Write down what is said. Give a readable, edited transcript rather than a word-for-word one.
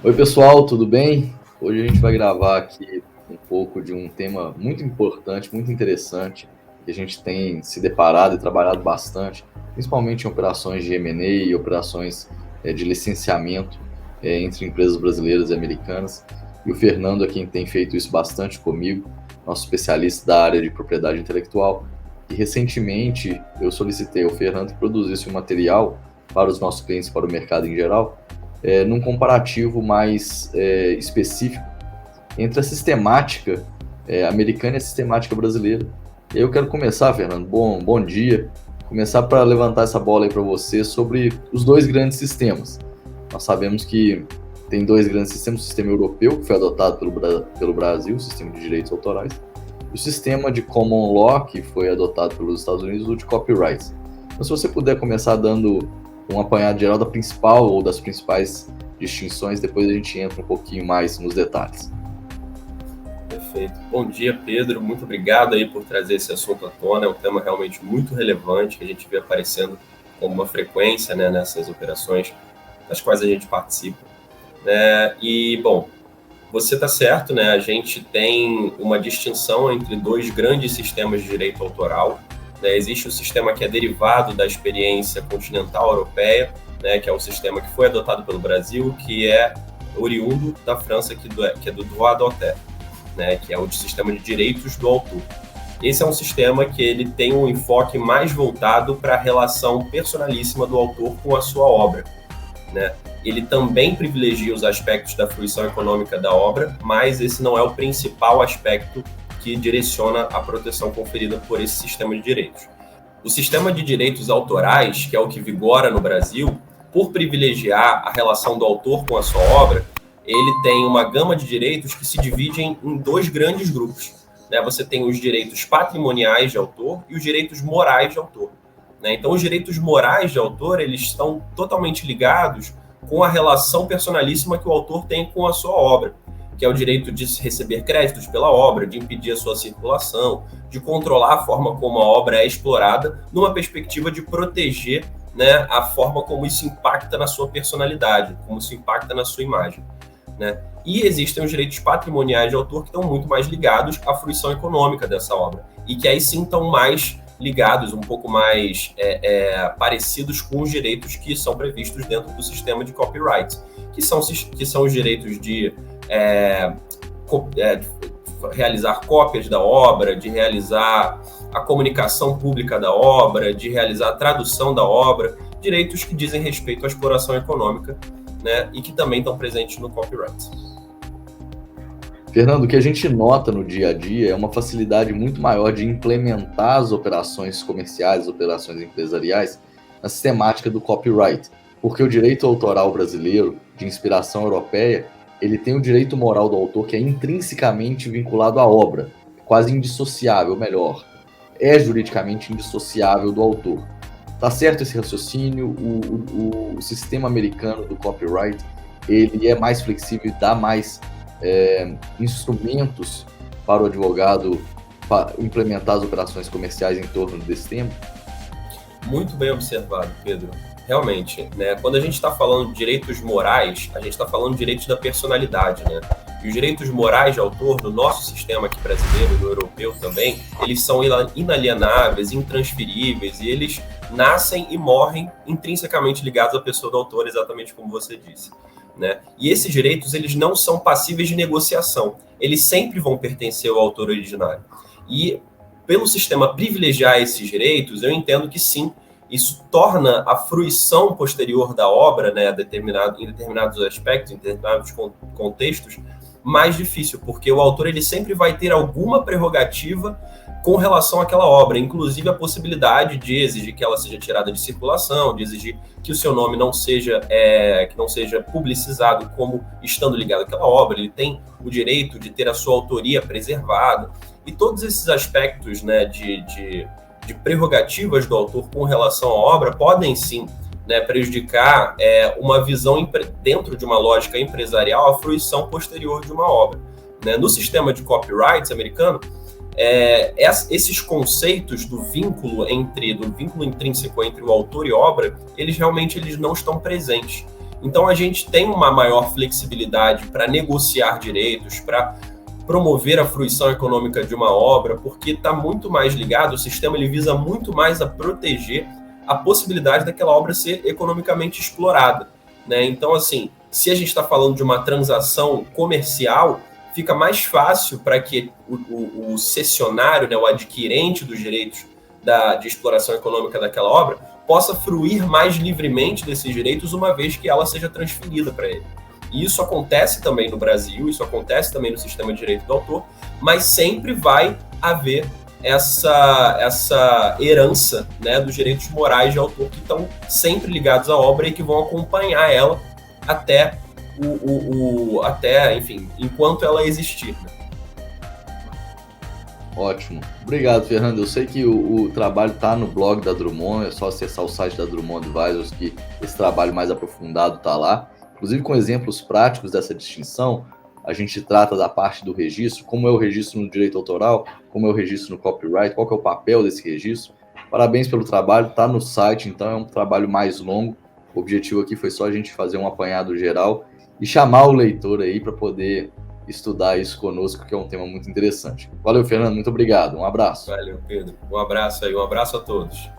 Oi pessoal, tudo bem? Hoje a gente vai gravar aqui um pouco de um tema muito importante, muito interessante, que a gente tem se deparado e trabalhado bastante, principalmente em operações de M&A e operações de licenciamento entre empresas brasileiras e americanas. E o Fernando é quem tem feito isso bastante comigo, nosso especialista da área de propriedade intelectual. E recentemente eu solicitei ao Fernando que produzisse um material para os nossos clientes, para o mercado em geral, num comparativo mais específico entre a sistemática americana e a sistemática brasileira. Eu quero começar, Fernando, bom dia, começar para levantar essa bola aí para você sobre os dois grandes sistemas. Nós sabemos que tem dois grandes sistemas, o sistema europeu, que foi adotado pelo Brasil, o sistema de direitos autorais, e o sistema de common law, que foi adotado pelos Estados Unidos, o de copyright. Então, se você puder começar dando um apanhado geral da principal ou das principais distinções, depois a gente entra um pouquinho mais nos detalhes. Perfeito. Bom dia, Pedro. Muito obrigado aí por trazer esse assunto à tona. É um tema realmente muito relevante que a gente vê aparecendo com uma frequência, né, nessas operações das quais a gente participa. E, bom, você está certo, né? A gente tem uma distinção entre dois grandes sistemas de direito autoral. Existe o sistema que é derivado da experiência continental europeia, né, que é um sistema que foi adotado pelo Brasil, que é oriundo da França, que é do droit d'auteur, né, que é o sistema de direitos do autor. Esse é um sistema que ele tem um enfoque mais voltado para a relação personalíssima do autor com a sua obra, né? Ele também privilegia os aspectos da fruição econômica da obra, mas esse não é o principal aspecto que direciona a proteção conferida por esse sistema de direitos. O sistema de direitos autorais, que é o que vigora no Brasil, por privilegiar a relação do autor com a sua obra, ele tem uma gama de direitos que se dividem em dois grandes grupos. Você tem os direitos patrimoniais de autor e os direitos morais de autor. Então, os direitos morais de autor, eles estão totalmente ligados com a relação personalíssima que o autor tem com a sua obra, que é o direito de receber créditos pela obra, de impedir a sua circulação, de controlar a forma como a obra é explorada, numa perspectiva de proteger, né, a forma como isso impacta na sua personalidade, como isso impacta na sua imagem, né? E existem os direitos patrimoniais de autor que estão muito mais ligados à fruição econômica dessa obra, e que aí sim estão mais ligados, um pouco mais parecidos com os direitos que são previstos dentro do sistema de copyright, que são os direitos de realizar cópias da obra, de realizar a comunicação pública da obra, de realizar a tradução da obra, direitos que dizem respeito à exploração econômica, né, e que também estão presentes no copyright. Fernando, o que a gente nota no dia a dia é uma facilidade muito maior de implementar as operações comerciais, as operações empresariais, na sistemática do copyright, porque o direito autoral brasileiro, de inspiração europeia, ele tem o direito moral do autor que é intrinsecamente vinculado à obra, quase indissociável, melhor, é juridicamente indissociável do autor. Tá certo esse raciocínio? O sistema americano do copyright, ele é mais flexível e dá mais instrumentos para o advogado para implementar as operações comerciais em torno desse tema? Muito bem observado, Pedro. Realmente, né, quando a gente está falando de direitos morais, a gente está falando de direitos da personalidade, né? E os direitos morais de autor, no nosso sistema aqui brasileiro, no europeu também, eles são inalienáveis, intransferíveis, e eles nascem e morrem intrinsecamente ligados à pessoa do autor, exatamente como você disse, né? E esses direitos, eles não são passíveis de negociação, eles sempre vão pertencer ao autor originário. E pelo sistema privilegiar esses direitos, eu entendo que sim, isso torna a fruição posterior da obra, né, em determinados aspectos, em determinados contextos, mais difícil, porque o autor ele sempre vai ter alguma prerrogativa com relação àquela obra, inclusive a possibilidade de exigir que ela seja tirada de circulação, de exigir que o seu nome não seja publicizado como estando ligado àquela obra. Ele tem o direito de ter a sua autoria preservada, e todos esses aspectos, né, de prerrogativas do autor com relação à obra podem sim, né, prejudicar uma visão dentro de uma lógica empresarial, a fruição posterior de uma obra, né? No sistema de copyright americano, esses conceitos do vínculo intrínseco entre o autor e obra, eles não estão presentes. Então a gente tem uma maior flexibilidade para negociar direitos, para promover a fruição econômica de uma obra, porque está muito mais ligado, o sistema ele visa muito mais a proteger a possibilidade daquela obra ser economicamente explorada, né? Então, assim, se a gente está falando de uma transação comercial, fica mais fácil para que o cessionário, né, o adquirente dos direitos de exploração econômica daquela obra, possa fruir mais livremente desses direitos uma vez que ela seja transferida para ele. E isso acontece também no Brasil, isso acontece também no sistema de direito do autor, mas sempre vai haver essa herança, né, dos direitos morais de autor que estão sempre ligados à obra e que vão acompanhar ela até, enfim, enquanto ela existir. Né? Ótimo. Obrigado, Fernando. Eu sei que o trabalho está no blog da Drummond, é só acessar o site da Drummond Advisors que esse trabalho mais aprofundado está lá. Inclusive com exemplos práticos dessa distinção, a gente trata da parte do registro, como é o registro no direito autoral, como é o registro no copyright, qual que é o papel desse registro. Parabéns pelo trabalho, está no site, então é um trabalho mais longo. O objetivo aqui foi só a gente fazer um apanhado geral e chamar o leitor aí para poder estudar isso conosco, que é um tema muito interessante. Valeu, Fernando, muito obrigado. Um abraço. Valeu, Pedro. Um abraço aí, um abraço a todos.